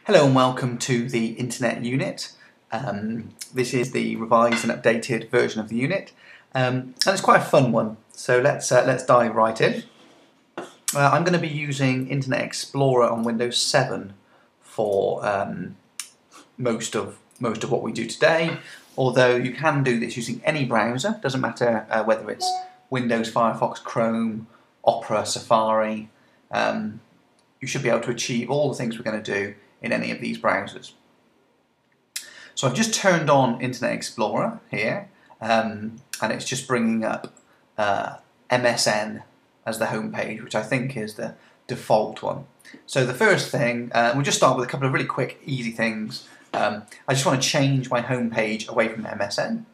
Hello and welcome to the Internet Unit. This is the revised and updated version of the unit, and it's quite a fun one. So let's dive right in. I'm going to be using Internet Explorer on Windows 7 for most of what we do today. Although you can do this using any browser, doesn't matter whether it's Windows, Firefox, Chrome, Opera, Safari. You should be able to achieve all the things we're going to do in any of these browsers. So I've just turned on Internet Explorer here, and it's just bringing up MSN as the home page, which I think is the default one. So the first thing, we'll just start with a couple of really quick, easy things. I just want to change my home page away from MSN.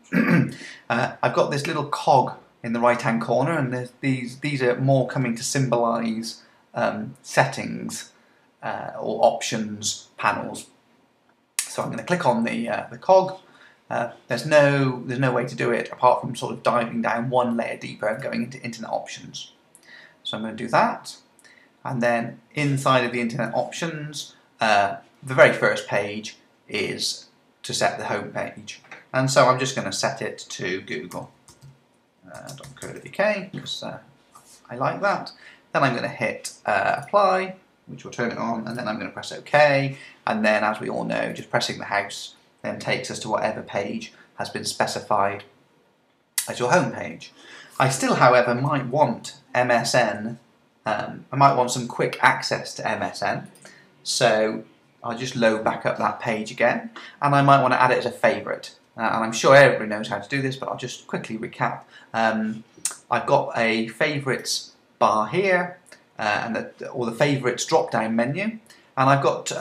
I've got this little cog in the right-hand corner, and these are more coming to symbolise settings or options panels. So I'm going to click on the cog. There's no way to do it apart from sort of diving down one layer deeper and going into Internet Options. So I'm going to do that, and then inside of the Internet Options, the very first page is to set the home page, and so I'm just going to set it to Google.co.uk because I like that. Then I'm going to hit apply, which will turn it on, and then I'm going to press OK, and then, as we all know, just pressing the house then takes us to whatever page has been specified as your home page. I still, however, might want MSN. I might want some quick access to MSN, so I'll just load back up that page again, and I might want to add it as a favourite. And I'm sure everybody knows how to do this, but I'll just quickly recap. I've got a favourites bar here, or the favourites drop-down menu, and I've got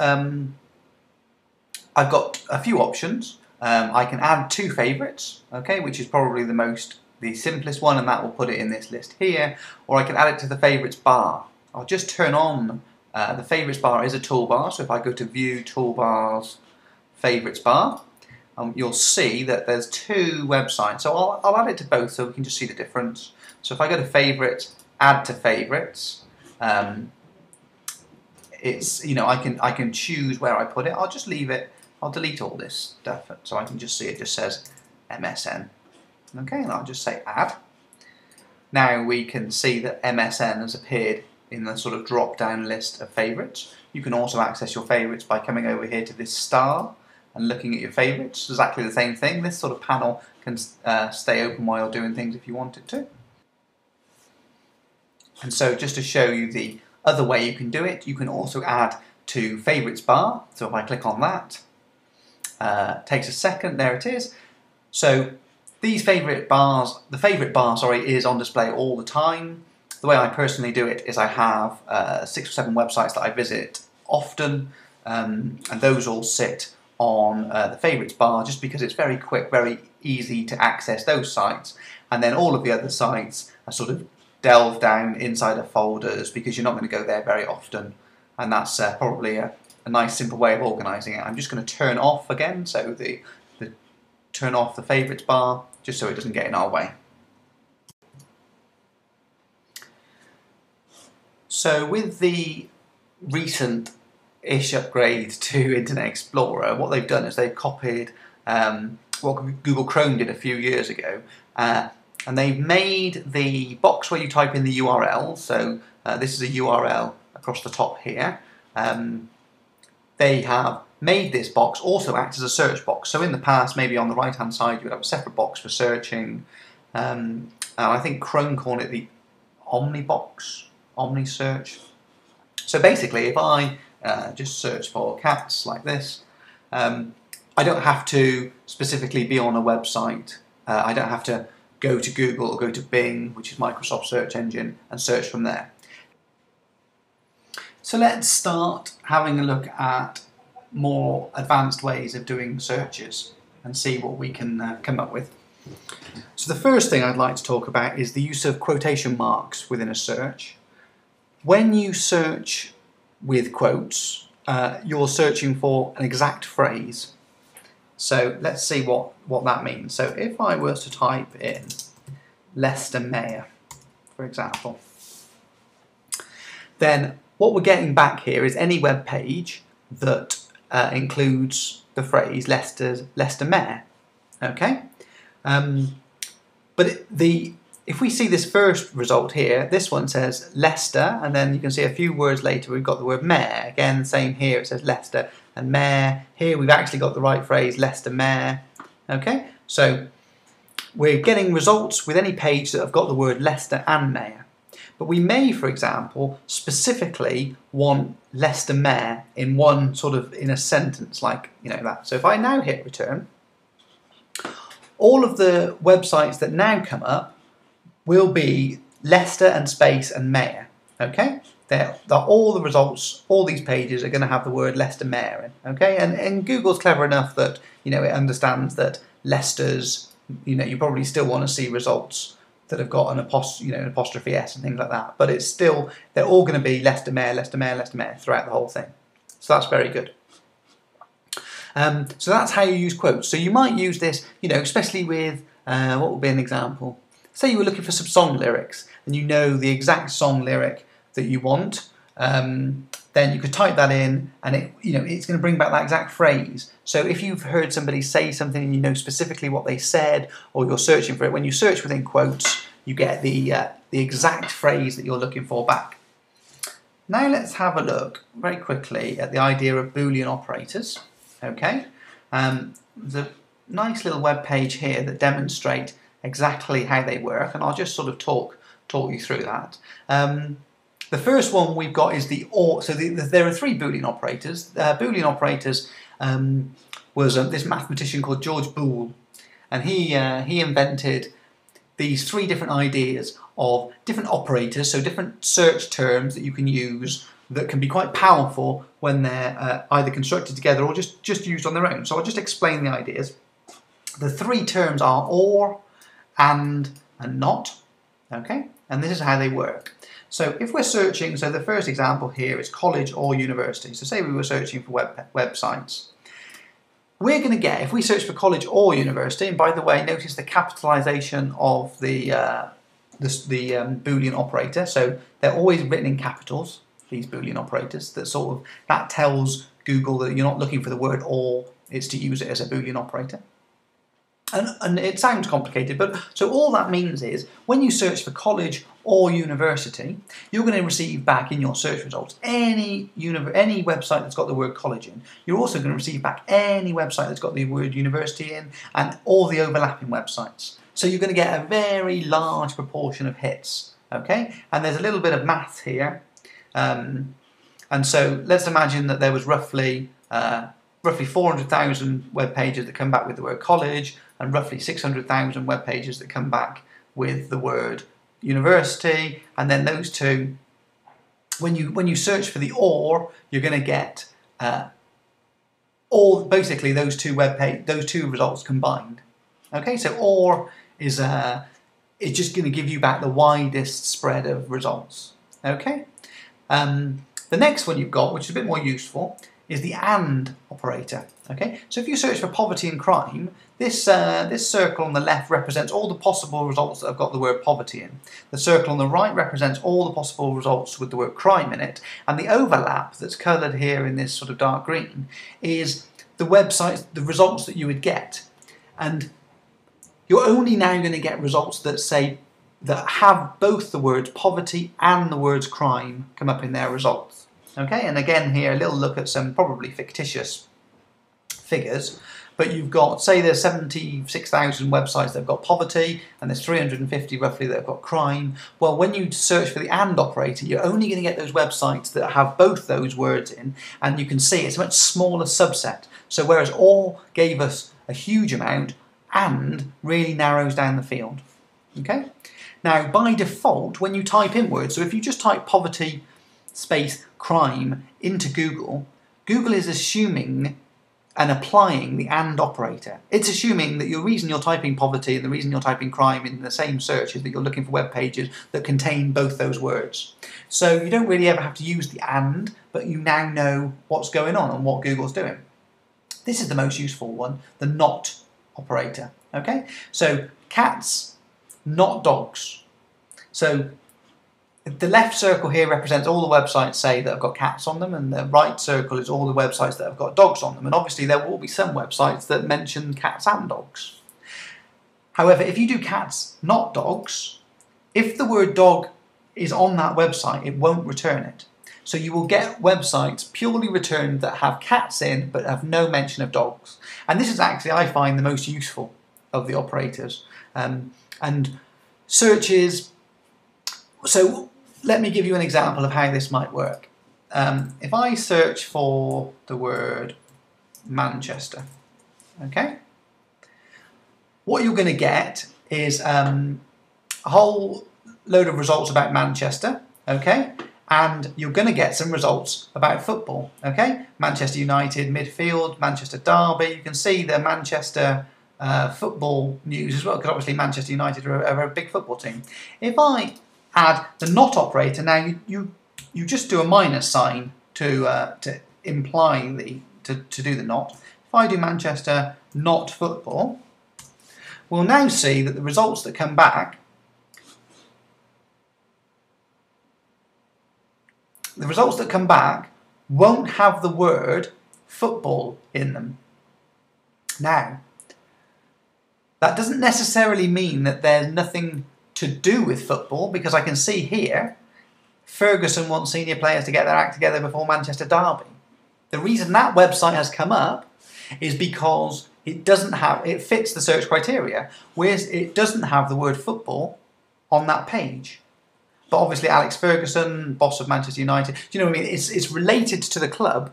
a few options. I can add two favourites, okay, which is probably the simplest one, and that will put it in this list here. Or I can add it to the favourites bar. I'll just turn on the favourites bar is a toolbar. So if I go to View, Toolbars, Favourites bar, you'll see that there's two websites. So I'll add it to both so we can just see the difference. So if I go to Favourites, Add to Favourites. It's, I can choose where I put it. I'll just leave it. I'll delete all this stuff so I can just see it just says MSN. Okay, and I'll just say add. Now we can see that MSN has appeared in the sort of drop-down list of favourites. You can also access your favourites by coming over here to this star and looking at your favourites. Exactly the same thing. This sort of panel can stay open while you're doing things if you want it to. And so just to show you the other way you can do it, you can also add to favourites bar. So if I click on that, takes a second, there it is. So these favourite bars, the favourite bar, is on display all the time. The way I personally do it is I have 6 or 7 websites that I visit often, and those all sit on the favourites bar just because it's very quick, very easy to access those sites. And then all of the other sites are sort of delve down inside of folders because you're not going to go there very often, and that's probably a nice simple way of organising it. I'm just going to turn off again, so turn off the favourites bar just so it doesn't get in our way. So with the recent-ish upgrade to Internet Explorer, what they've done is they've copied what Google Chrome did a few years ago, and they've made the box where you type in the URL, so this is a URL across the top here. They have made this box also act as a search box. So in the past, maybe on the right-hand side, you would have a separate box for searching. I think Chrome called it the Omnibox, OmniSearch. So basically, if I just search for cats like this, I don't have to specifically be on a website. I don't have to go to Google or go to Bing, which is Microsoft's search engine, and search from there. So let's start having a look at more advanced ways of doing searches and see what we can come up with. So the first thing I'd like to talk about is the use of quotation marks within a search. When you search with quotes, you're searching for an exact phrase. So let's see what that means. So if I was to type in Leicester Mayor, for example, then what we're getting back here is any web page that includes the phrase Leicester-Mayor. Okay, but if we see this first result here, this one says Leicester, and then you can see a few words later we've got the word mayor. Again, same here, it says Leicester and mayor. Here we've actually got the right phrase, Leicester-Mayor. Okay, so we're getting results with any page that have got the word Leicester and mayor. But we may, for example, specifically want Leicester-Mayor in one in a sentence like that. So if I now hit return, all of the websites that now come up will be Leicester and space and mayor. Okay, they're all the results. All these pages are going to have the word Leicester-Mayor in. Okay, and Google's clever enough that it understands that Leicester's. You probably still want to see results that have got an apostrophe S and things like that. But it's still, they're all going to be Leicester-Mayor, Leicester-Mayor, Leicester-Mayor throughout the whole thing. So that's very good. So that's how you use quotes. So you might use this, especially with, what would be an example? Say you were looking for some song lyrics and you know the exact song lyric that you want. Then you could type that in and it's going to bring back that exact phrase. So if you've heard somebody say something and you know specifically what they said, or you're searching for it, when you search within quotes, you get the exact phrase that you're looking for back. Now let's have a look very quickly at the idea of Boolean operators. Okay, there's a nice little web page here that demonstrate exactly how they work, and I'll just sort of talk you through that. The first one we've got is the OR. So there are three Boolean operators. Boolean operators was this mathematician called George Boole, and he invented these three different ideas of different operators, so different search terms that you can use that can be quite powerful when they're either constructed together or just used on their own. So I'll just explain the ideas. The three terms are OR, and not. Okay, and this is how they work. So if we're searching, so the first example here is college or university. So say we were searching for websites. We're going to get, if we search for college or university, and by the way, notice the capitalization of the Boolean operator. So they're always written in capitals, these Boolean operators. That tells Google that you're not looking for the word or, it's to use it as a Boolean operator. And it sounds complicated, but so all that means is when you search for college or university, you're going to receive back in your search results any website that's got the word college in. You're also going to receive back any website that's got the word university in, and all the overlapping websites. So you're going to get a very large proportion of hits. Okay, and there's a little bit of math here, and so let's imagine that there was roughly 400,000 web pages that come back with the word college, and roughly 600,000 web pages that come back with the word university. And then those two, when you search for the OR, you're going to get basically those two results combined. Okay, so OR is it's just going to give you back the widest spread of results. Okay, the next one you've got, which is a bit more useful, is the AND operator. Okay, so if you search for poverty and crime, this circle on the left represents all the possible results that have got the word poverty in. The circle on the right represents all the possible results with the word crime in it, and the overlap that's coloured here in this sort of dark green is the websites, the results that you would get. And you're only now going to get results that have both the words poverty and the words crime come up in their results. Okay, and again here a little look at some probably fictitious figures, but you've got, say there's 76,000 websites that have got poverty, and there's 350 roughly that have got crime. Well, when you search for the AND operator, you're only going to get those websites that have both those words in, and you can see it's a much smaller subset. So whereas OR gave us a huge amount, AND really narrows down the field. Okay, now by default when you type in words, so if you just type poverty space crime into Google, Google is assuming and applying the AND operator. It's assuming that the reason you're typing poverty and the reason you're typing crime in the same search is that you're looking for web pages that contain both those words. So you don't really ever have to use the AND, but you now know what's going on and what Google's doing. This is the most useful one, the NOT operator. Okay, so cats, not dogs. So the left circle here represents all the websites, say, that have got cats on them, and the right circle is all the websites that have got dogs on them. And obviously there will be some websites that mention cats and dogs. However, if you do cats, not dogs, if the word dog is on that website, it won't return it. So you will get websites purely returned that have cats in, but have no mention of dogs. And this is actually, I find, the most useful of the operators. And searches, so let me give you an example of how this might work. If I search for the word Manchester, okay, what you're going to get is a whole load of results about Manchester, okay, and you're going to get some results about football, okay, Manchester United midfield, Manchester Derby. You can see the Manchester football news as well, because obviously Manchester United are a big football team. If I add the not operator, now you just do a minus sign to imply to do the not. If I do Manchester not football, we'll now see that the results that come back, won't have the word football in them. Now, that doesn't necessarily mean that there's nothing to do with football, because I can see here Ferguson wants senior players to get their act together before Manchester Derby. The reason that website has come up is because it fits the search criteria, whereas it doesn't have the word football on that page. But obviously Alex Ferguson, boss of Manchester United, do you know what I mean? It's related to the club,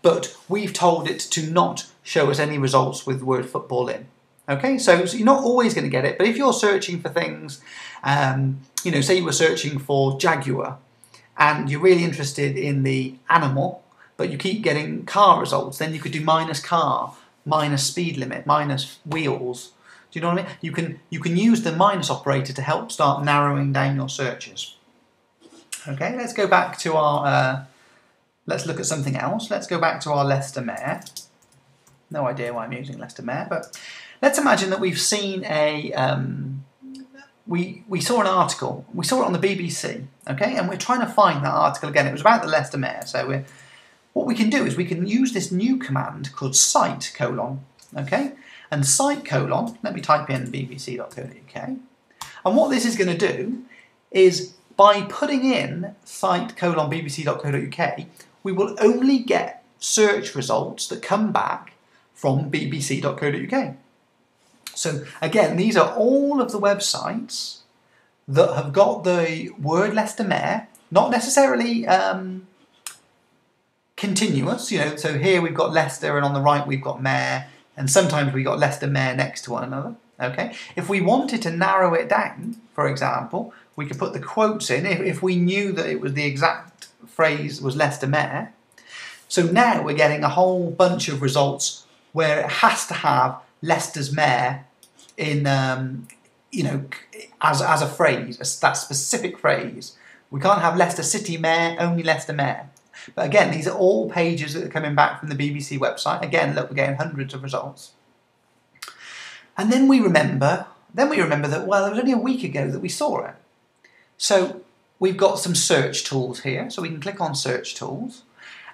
but we've told it to not show us any results with the word football in. Okay, so you're not always going to get it, but if you're searching for things, say you were searching for Jaguar, and you're really interested in the animal, but you keep getting car results, then you could do minus car, minus speed limit, minus wheels. Do you know what I mean? You can use the minus operator to help start narrowing down your searches. Okay, let's go back to our, let's look at something else. Let's go back to our Leicester Mare. No idea why I'm using Leicester Mare, but let's imagine that we've seen we saw an article, we saw it on the BBC, okay, and we're trying to find that article again. It was about the Leicester Mare, so what we can do is we can use this new command called cite : okay, and cite : let me type in bbc.co.uk, and what this is going to do is, by putting in cite : bbc.co.uk, we will only get search results that come back from bbc.co.uk. So again, these are all of the websites that have got the word Leicester Mare, not necessarily continuous, so here we've got Leicester and on the right we've got Mare, and sometimes we've got Leicester Mare next to one another, okay? If we wanted to narrow it down, for example, we could put the quotes in if we knew that it was the exact phrase was Leicester Mare. So now we're getting a whole bunch of results where it has to have Leicester's Mare in, as a phrase, that specific phrase. We can't have Leicester City Mare, only Leicester Mare. But again, these are all pages that are coming back from the BBC website. Again, look, we're getting hundreds of results. And then we remember that, well, it was only a week ago that we saw it. So we've got some search tools here. So we can click on search tools.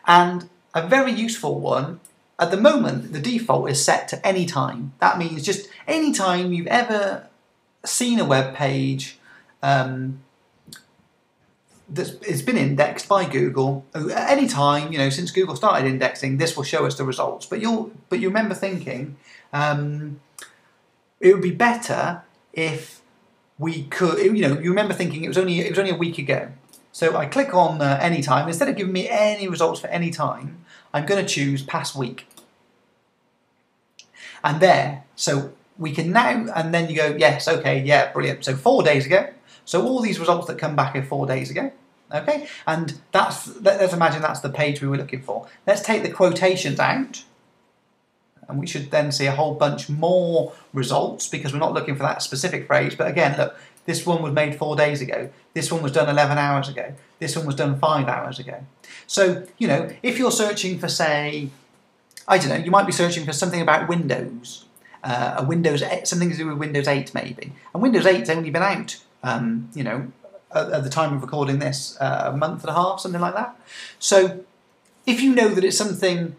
And a very useful one, at the moment, the default is set to any time. That means just any time you've ever seen a web page it's been indexed by Google. At any time, since Google started indexing, this will show us the results. But you remember thinking it would be better if we could. You remember thinking it was only a week ago. So I click on any time. Instead of giving me any results for any time, I'm going to choose past week. And there, so we can now, and then you go, yes, okay, yeah, brilliant. So 4 days ago. So all these results that come back are 4 days ago, okay? And let's imagine that's the page we were looking for. Let's take the quotations out, and we should then see a whole bunch more results, because we're not looking for that specific phrase. But again, look, this one was made 4 days ago. This one was done 11 hours ago. This one was done 5 hours ago. So, if you're searching for, say, I don't know, you might be searching for something about Windows, something to do with Windows 8 maybe. And Windows 8's only been out, at the time of recording this, a month and a half, something like that. So if you know that it's something,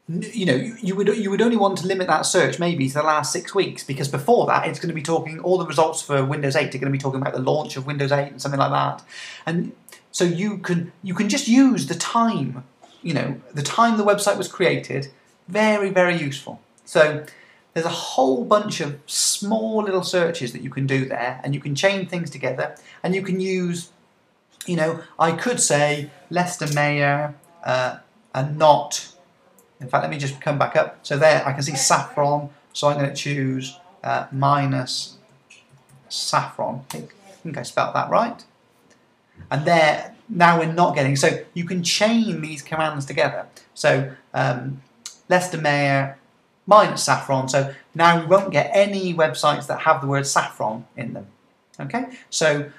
you know, you would only want to limit that search maybe to the last 6 weeks, because before that it's going to be talking, all the results for Windows 8 are going to be talking about the launch of Windows 8 and something like that. And so you can just use the time, you know, the time the website was created. Very, very useful. So there's a whole bunch of small little searches that you can do there, and you can chain things together, and you can use, you know, I could say Leicester Mayor and not, in fact, let me just come back up. So there I can see saffron, so I'm going to choose minus saffron. I think I spelled that right. And there, now we're not getting, so you can chain these commands together. So Leicester Mayor minus saffron, so now we won't get any websites that have the word saffron in them. Okay, so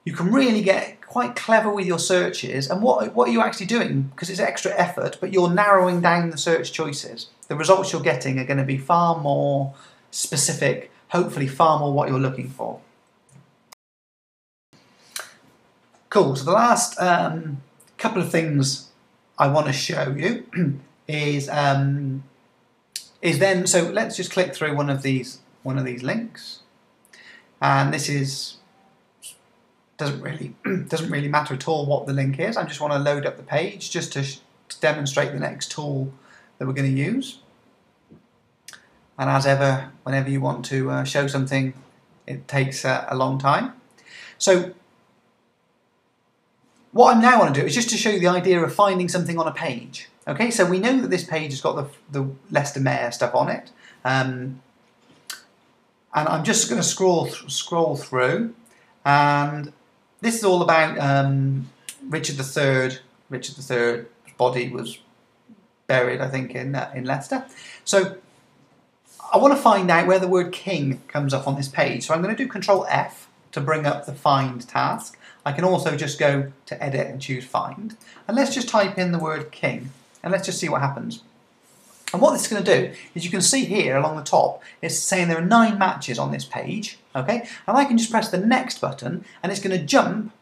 you can really get quite clever with your searches, and what are you actually doing? Because it's extra effort, but you're narrowing down the search choices. The results you're getting are going to be far more specific, hopefully far more what you're looking for. Cool, so the last couple of things I want to show you is then, so let's just click through one of these links, and this is doesn't really matter at all what the link is. I just want to load up the page just to demonstrate the next tool that we're going to use. And as ever, whenever you want to show something, it takes a long time. So what I now want to do is just to show you the idea of finding something on a page. Okay, so we know that this page has got the Leicester Mayor stuff on it, and I'm just going to scroll through, and this is all about Richard III. Richard III's body was buried, I think, in Leicester. So I want to find out where the word king comes up on this page. So I'm going to do Control F to bring up the find task. I can also just go to edit and choose find, and let's just type in the word king. And let's just see what happens. And what this is going to do is, you can see here along the top, it's saying there are 9 matches on this page, okay? And I can just press the next button, and it's going to jump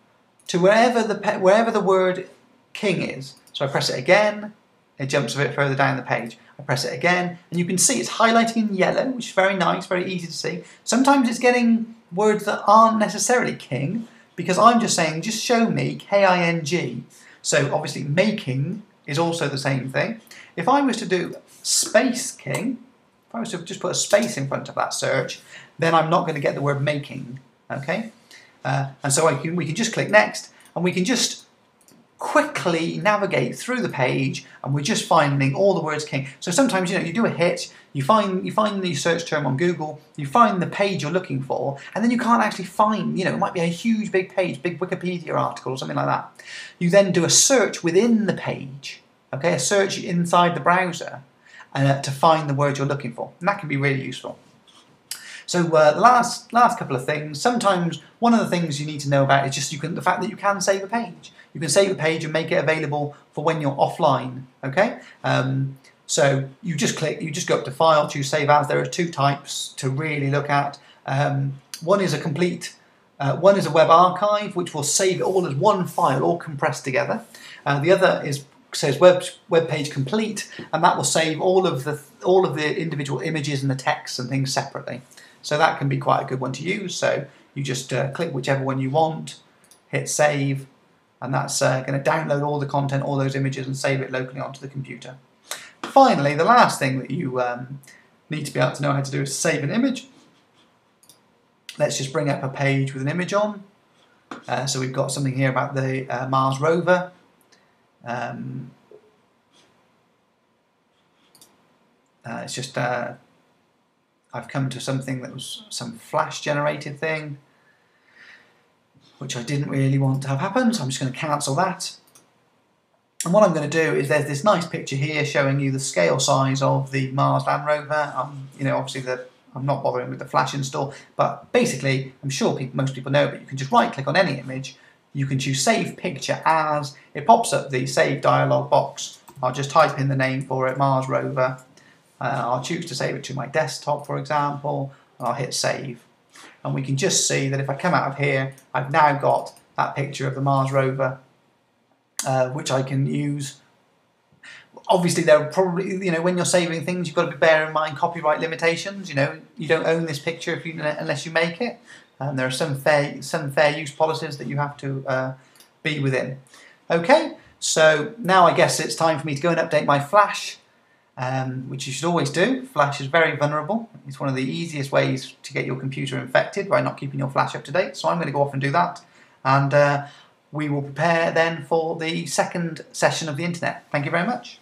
to wherever the word king is. So I press it again, it jumps a bit further down the page. I press it again, and you can see it's highlighting in yellow, which is very nice, very easy to see. Sometimes it's getting words that aren't necessarily king, because I'm just saying, just show me K-I-N-G. So obviously making is also the same thing. If I was to do space king, if I was to just put a space in front of that search, then I'm not going to get the word making, okay? And so we can just click next, and we can just quickly navigate through the page, and we're just finding all the words king. So sometimes, you know, you do a hit, you find the search term on Google, you find the page you're looking for, and then you can't actually find, you know, it might be a huge big page, big Wikipedia article or something like that. You then do a search within the page, okay, a search inside the browser to find the word you're looking for, and that can be really useful. So the last couple of things, sometimes one of the things you need to know about is just the fact that you can save a page. You can save a page and make it available for when you're offline, okay? So you just go up to File, choose Save As. There are 2 types to really look at. One is a web archive, which will save it all as one file, all compressed together. The other says web page complete, and that will save all of the individual images and the text and things separately. So that can be quite a good one to use. So you just click whichever one you want, hit save, and that's going to download all the content, all those images, and save it locally onto the computer. Finally, the last thing that you need to be able to know how to do is save an image. Let's just bring up a page with an image on. So we've got something here about the Mars rover. It's just I've come to something that was some flash generated thing, which I didn't really want to have happen, so I'm just going to cancel that. And what I'm going to do is, there's this nice picture here showing you the scale size of the Mars Land Rover. You know, obviously I'm not bothering with the flash install, but basically, I'm sure most people know, but you can just right click on any image, you can choose Save Picture As, it pops up the Save dialog box. I'll just type in the name for it, Mars Rover. I'll choose to save it to my desktop, for example, and I'll hit Save. And we can just see that if I come out of here, I've now got that picture of the Mars rover, which I can use. Obviously, there are probably, when you're saving things, you've got to bear in mind copyright limitations. You don't own this picture unless you make it. And there are some fair use policies that you have to be within. Okay, so now I guess it's time for me to go and update my Flash, which you should always do. Flash is very vulnerable. It's one of the easiest ways to get your computer infected by not keeping your Flash up to date. So I'm going to go off and do that, and we will prepare then for the second session of the internet. Thank you very much.